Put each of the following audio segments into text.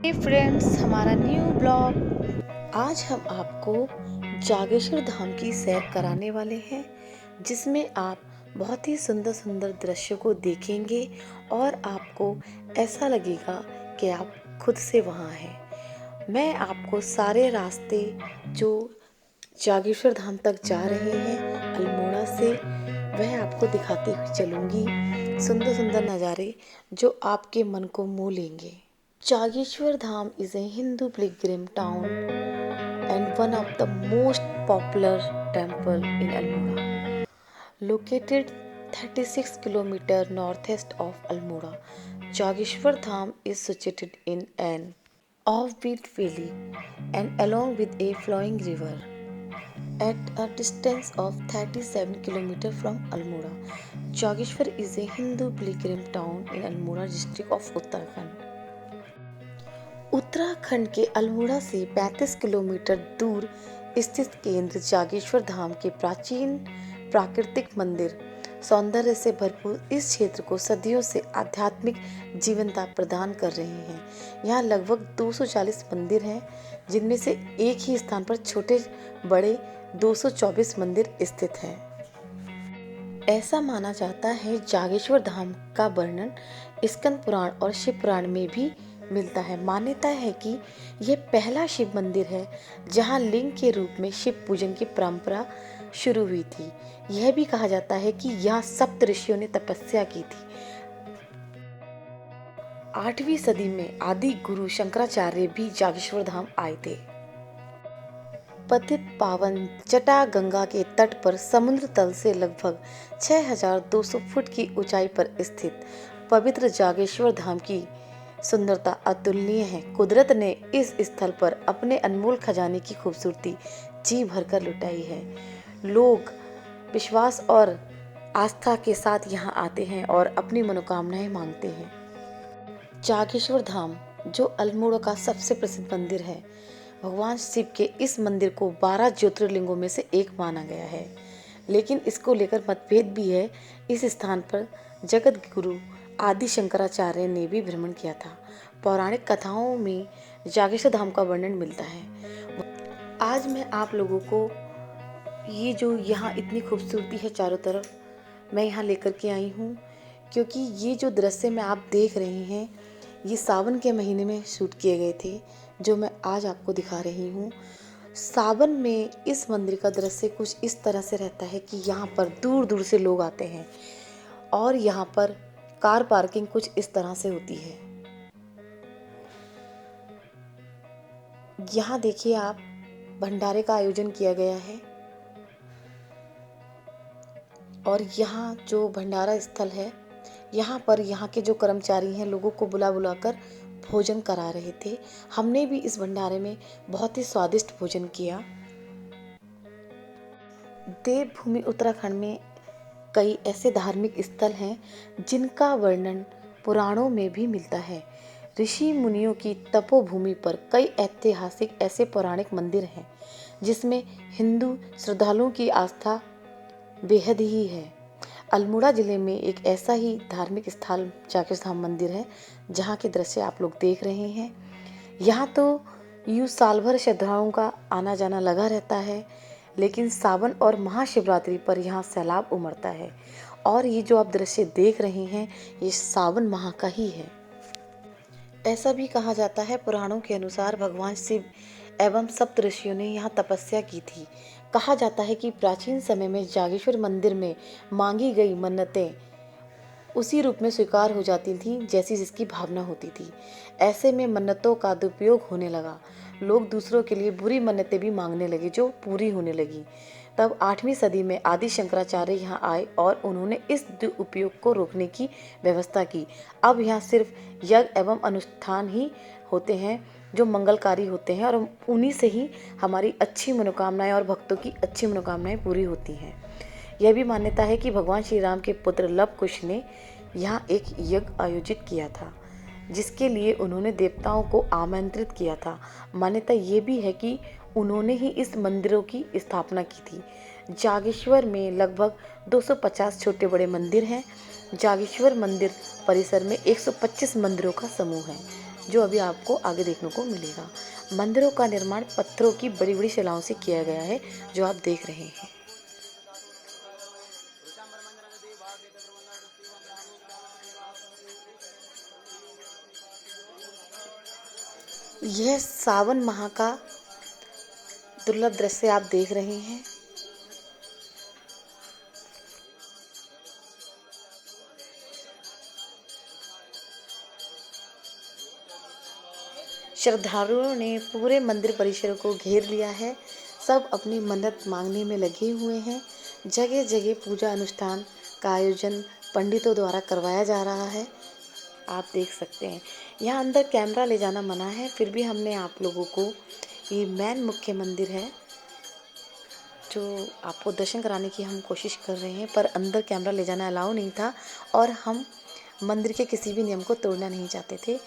हे friends, हमारा new blog. आज हम आपको जागेश्वर धाम की सैर कराने वाले हैं, जिसमें आप बहुत ही सुंदर सुंदर दृश्यों को देखेंगे और आपको ऐसा लगेगा कि आप खुद से वहाँ हैं। मैं आपको सारे रास्ते जो जागेश्वर धाम तक जा रहे हैं अल्मोड़ा से, वह आपको दिखाते हुए चलूँगी। सुंदर सुंदर नज़ारे जो आपके मन को मोह लेंगे। Jageshwar Dham is a Hindu pilgrim town and one of the most popular temple in Almora. Located 36 km northeast of Almora, Jageshwar Dham is situated in an offbeat valley and along with a flowing river. At a distance of 37 km from Almora, Jageshwar is a Hindu pilgrim town in Almora district of Uttarakhand. Uttarakhand के अल्मोड़ा से 35 kilometre दूर स्थित केंद्र जागेश्वर धाम के प्राचीन प्राकृतिक मंदिर सौंदर्य से भरपूर इस क्षेत्र को सदियों से आध्यात्मिक जीवनता प्रदान कर रहे हैं। यहाँ लगभग 240 मंदिर हैं, जिनमें से एक ही स्थान पर छोटे बड़े 224 मंदिर स्थित हैं। ऐसा माना जाता है जागेश्वर धाम का वर्णन स्कंद पुराण और शिव पुराण में भी मिलता है। मान्यता है कि यह पहला शिव मंदिर है जहां लिंग के रूप में शिव पूजन की परंपरा शुरू हुई थी। यह भी कहा जाता है कि यहाँ सप्त ऋषियों ने तपस्या की थी। 8वीं सदी में आदि गुरु शंकराचार्य भी जागेश्वर धाम आए थे। पतित पावन जटा गंगा के तट पर समुद्र तल से लगभग 6200 फुट की ऊंचाई पर स्थित पवित्र जागेश्वर धाम की सुंदरता अतुलनीय है। कुदरत ने इस स्थल पर अपने अनमोल खजाने की खूबसूरती जी भरकर लुटाई है। लोग विश्वास और आस्था के साथ यहाँ आते हैं और अपनी मनोकामनाएं मांगते हैं। जागेश्वर धाम जो अल्मोड़ा का सबसे प्रसिद्ध मंदिर है, भगवान शिव के इस मंदिर को 12 ज्योतिर्लिंगों में से एक माना गया है, लेकिन इसको लेकर मतभेद भी है। इस स्थान पर जगत गुरु आदि शंकराचार्य ने भी भ्रमण किया था। पौराणिक कथाओं में जागेश्वर धाम का वर्णन मिलता है। आज मैं आप लोगों को ये जो यहाँ इतनी खूबसूरती है चारों तरफ, मैं यहाँ लेकर के आई हूँ, क्योंकि ये जो दृश्य में आप देख रहे हैं ये सावन के महीने में शूट किए गए थे, जो मैं आज आपको दिखा रही हूँ। सावन में इस मंदिर का दृश्य कुछ इस तरह से रहता है कि यहाँ पर दूर दूर से लोग आते हैं और यहाँ पर कार पार्किंग कुछ इस तरह से होती है। यहाँ देखिए आप, भंडारे का आयोजन किया गया है और यहाँ जो भंडारा स्थल है, यहाँ पर यहाँ के जो कर्मचारी हैं लोगों को बुला बुलाकर भोजन करा रहे थे। हमने भी इस भंडारे में बहुत ही स्वादिष्ट भोजन किया। देवभूमि उत्तराखंड में कई ऐसे धार्मिक स्थल हैं जिनका वर्णन पुराणों में भी मिलता है। ऋषि मुनियों की तपोभूमि पर कई ऐतिहासिक ऐसे पौराणिक मंदिर हैं जिसमें हिंदू श्रद्धालुओं की आस्था बेहद ही है। अल्मोड़ा जिले में एक ऐसा ही धार्मिक स्थल जागेश्वर धाम मंदिर है जहाँ के दृश्य आप लोग देख रहे हैं। यहाँ तो यूँ साल भर श्रद्धालुओं का आना जाना लगा रहता है, लेकिन सावन और महाशिवरात्रि पर यहाँ सैलाब उमड़ता है और ये जो आप दृश्य देख रहे हैं ये सावन माह का ही है। ऐसा भी कहा जाता है पुराणों के अनुसार भगवान शिव एवं सप्त ऋषियों ने यहाँ तपस्या की थी। कहा जाता है कि प्राचीन समय में जागेश्वर मंदिर में मांगी गई मन्नतें उसी रूप में स्वीकार हो जाती थीं जैसी जिसकी भावना होती थी। ऐसे में मन्नतों का दुरुपयोग होने लगा। लोग दूसरों के लिए बुरी मन्नतें भी मांगने लगे जो पूरी होने लगी। तब 8वीं सदी में आदि शंकराचार्य यहाँ आए और उन्होंने इस दुरुपयोग को रोकने की व्यवस्था की। अब यहाँ सिर्फ यज्ञ एवं अनुष्ठान ही होते हैं जो मंगलकारी होते हैं और उन्हीं से ही हमारी अच्छी मनोकामनाएं और भक्तों की अच्छी मनोकामनाएं पूरी होती हैं। यह भी मान्यता है कि भगवान श्री राम के पुत्र लव कुश ने यहाँ एक यज्ञ आयोजित किया था, जिसके लिए उन्होंने देवताओं को आमंत्रित किया था। मान्यता ये भी है कि उन्होंने ही इस मंदिरों की स्थापना की थी। जागेश्वर में लगभग 250 छोटे बड़े मंदिर हैं। जागेश्वर मंदिर परिसर में 125 मंदिरों का समूह है। जो अभी आपको आगे देखने को मिलेगा। मंदिरों का निर्माण पत्थरों की बड़ी बड़ी शिलाओं से किया गया है, जो आप देख रहे हैं। यह सावन माह का दुर्लभ दृश्य आप देख रहे हैं। श्रद्धालुओं ने पूरे मंदिर परिसर को घेर लिया है। सब अपनी मन्नत मांगने में लगे हुए हैं। जगह जगह पूजा अनुष्ठान का आयोजन पंडितों द्वारा करवाया जा रहा है। आप देख सकते हैं। यहाँ अंदर कैमरा ले जाना मना है, फिर भी हमने आप लोगों को, ये मेन मुख्य मंदिर है जो आपको दर्शन कराने की हम कोशिश कर रहे हैं, पर अंदर कैमरा ले जाना अलाउ नहीं था और हम मंदिर के किसी भी नियम को तोड़ना नहीं चाहते थे।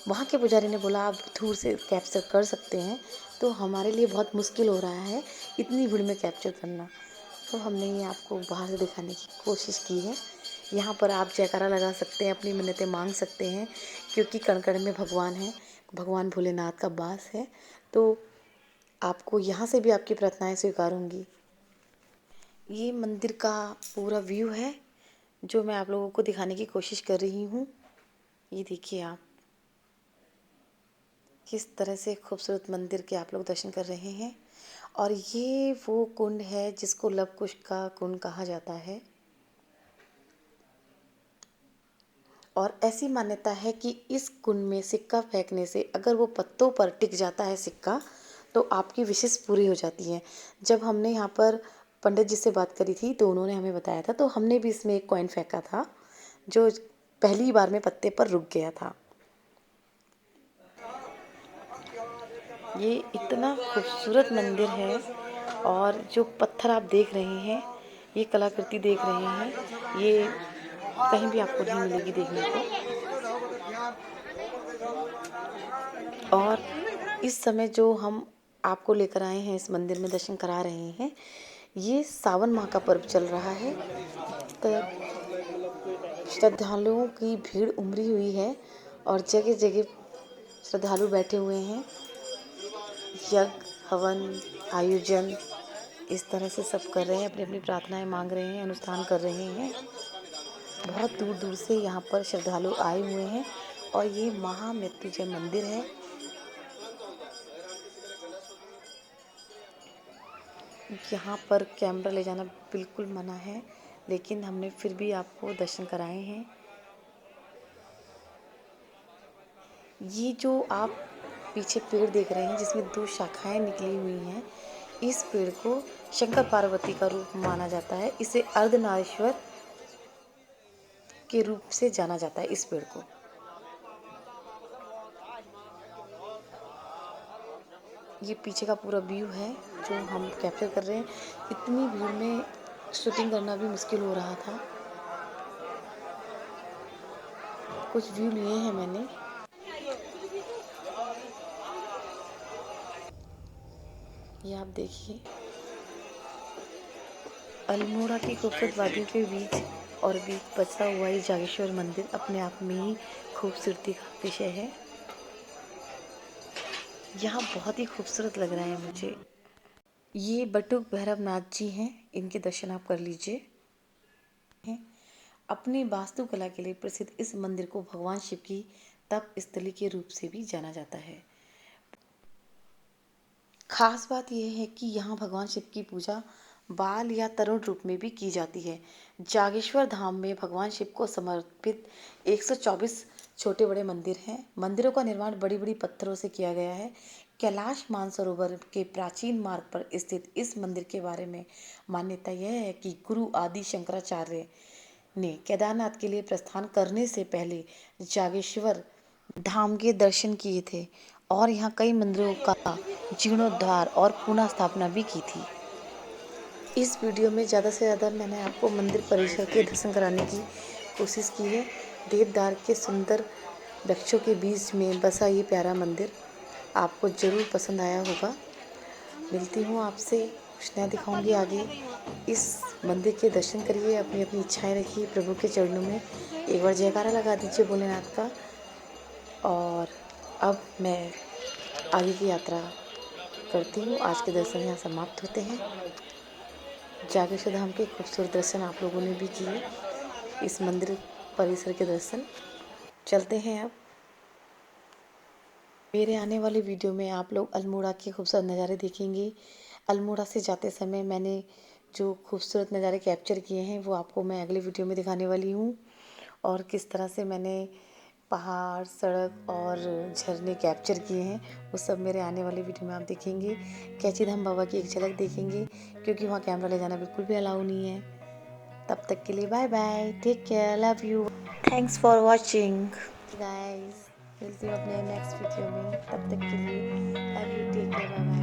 वहाँ के पुजारी ने बोला आप दूर से कैप्चर कर सकते हैं, तो हमारे लिए बहुत मुश्किल हो रहा है इतनी भीड़ में कैप्चर करना, तो हमने ये आपको बाहर से दिखाने की कोशिश की है। यहाँ पर आप जयकारा लगा सकते हैं, अपनी मन्नतें मांग सकते हैं, क्योंकि कण कण में भगवान है, भगवान भोलेनाथ का वास है, तो आपको यहाँ से भी आपकी प्रार्थनाएं स्वीकार होंगी। ये मंदिर का पूरा व्यू है जो मैं आप लोगों को दिखाने की कोशिश कर रही हूँ। ये देखिए आप किस तरह से खूबसूरत मंदिर के आप लोग दर्शन कर रहे हैं। और ये वो कुंड है जिसको लव कुश का कुंड कहा जाता है। और ऐसी मान्यता है कि इस कुंड में सिक्का फेंकने से अगर वो पत्तों पर टिक जाता है सिक्का, तो आपकी विशेष पूरी हो जाती है। जब हमने यहाँ पर पंडित जी से बात करी थी तो उन्होंने हमें बताया था, तो हमने भी इसमें एक कॉइन फेंका था जो पहली बार में पत्ते पर रुक गया था। ये इतना खूबसूरत मंदिर है और जो पत्थर आप देख रहे हैं, ये कलाकृति देख रहे हैं, ये कहीं भी आपको नहीं मिलेगी देखने को। और इस समय जो हम आपको लेकर आए हैं इस मंदिर में दर्शन करा रहे हैं, ये सावन माह का पर्व चल रहा है। तो श्रद्धालुओं की भीड़ उमड़ी हुई है और जगह जगह श्रद्धालु बैठे हुए हैं। यज्ञ हवन आयोजन इस तरह से सब कर रहे हैं, अपनी अपनी प्रार्थनाएं मांग रहे हैं, अनुष्ठान कर रहे हैं। बहुत दूर दूर से यहाँ पर श्रद्धालु आए हुए हैं और ये महामृत्युंजय मंदिर है। यहाँ पर कैमरा ले जाना बिल्कुल मना है, लेकिन हमने फिर भी आपको दर्शन कराए हैं। ये जो आप पीछे पेड़ देख रहे हैं जिसमें 2 शाखाएं निकली हुई हैं, इस पेड़ को शंकर पार्वती का रूप माना जाता है। इसे अर्धनारीश्वर के रूप से जाना जाता है इस पेड़ को। ये पीछे का पूरा व्यू है जो हम कैप्चर कर रहे हैं। इतनी भीड़ में शूटिंग करना भी मुश्किल हो रहा था। कुछ व्यू लिए हैं मैंने। ये आप देखिए, अल्मोड़ा की खूबसूरत वादियों के बीच और बीच बसा हुआ ये जागेश्वर मंदिर अपने आप में ही खूबसूरती का विषय है। यहाँ बहुत ही खूबसूरत लग रहा है मुझे। ये बटुक भैरवनाथ जी हैं, इनके दर्शन आप कर लीजिए। अपनी वास्तुकला के लिए प्रसिद्ध इस मंदिर को भगवान शिव की तप स्थली के रूप से भी जाना जाता है। खास बात यह है कि यहाँ भगवान शिव की पूजा बाल या तरुण रूप में भी की जाती है। जागेश्वर धाम में भगवान शिव को समर्पित 124 छोटे बड़े मंदिर हैं। मंदिरों का निर्माण बड़ी बड़ी पत्थरों से किया गया है। कैलाश मानसरोवर के प्राचीन मार्ग पर स्थित इस मंदिर के बारे में मान्यता यह है कि गुरु आदि शंकराचार्य ने केदारनाथ के लिए प्रस्थान करने से पहले जागेश्वर धाम के दर्शन किए थे और यहाँ कई मंदिरों का जीर्णोद्धार और पुनः स्थापना भी की थी। इस वीडियो में ज़्यादा से ज़्यादा मैंने आपको मंदिर परिसर के दर्शन कराने की कोशिश की है। देवदार के सुंदर वृक्षों के बीच में बसा ये प्यारा मंदिर आपको ज़रूर पसंद आया होगा। मिलती हूँ आपसे, कुछ नया दिखाऊंगी आगे। इस मंदिर के दर्शन करिए, अपनी अपनी इच्छाएं रखिए प्रभु के चरणों में। एक बार जयकारा लगा दीजिए भोलेनाथ का। और अब मैं आगे की यात्रा करती हूँ। आज के दर्शन यहाँ समाप्त होते हैं। जागेश्वर धाम के खूबसूरत दर्शन आप लोगों ने भी किए। इस मंदिर परिसर के दर्शन चलते हैं अब। मेरे आने वाले वीडियो में आप लोग अल्मोड़ा के खूबसूरत नज़ारे देखेंगे। अल्मोड़ा से जाते समय मैंने जो खूबसूरत नज़ारे कैप्चर किए हैं वो आपको मैं अगले वीडियो में दिखाने वाली हूँ। और किस तरह से मैंने पहाड़, सड़क और झरने कैप्चर किए हैं वो सब मेरे आने वाले वीडियो में आप देखेंगे। कैची धाम बाबा की एक झलक देखेंगे, क्योंकि वहाँ कैमरा ले जाना बिल्कुल भी अलाउ नहीं है। तब तक के लिए bye bye, take care, love you, thanks for watching guys. मिलती हूँ अपने नेक्स्ट वीडियो में। तब तक के लिए love you, take care, bye bye.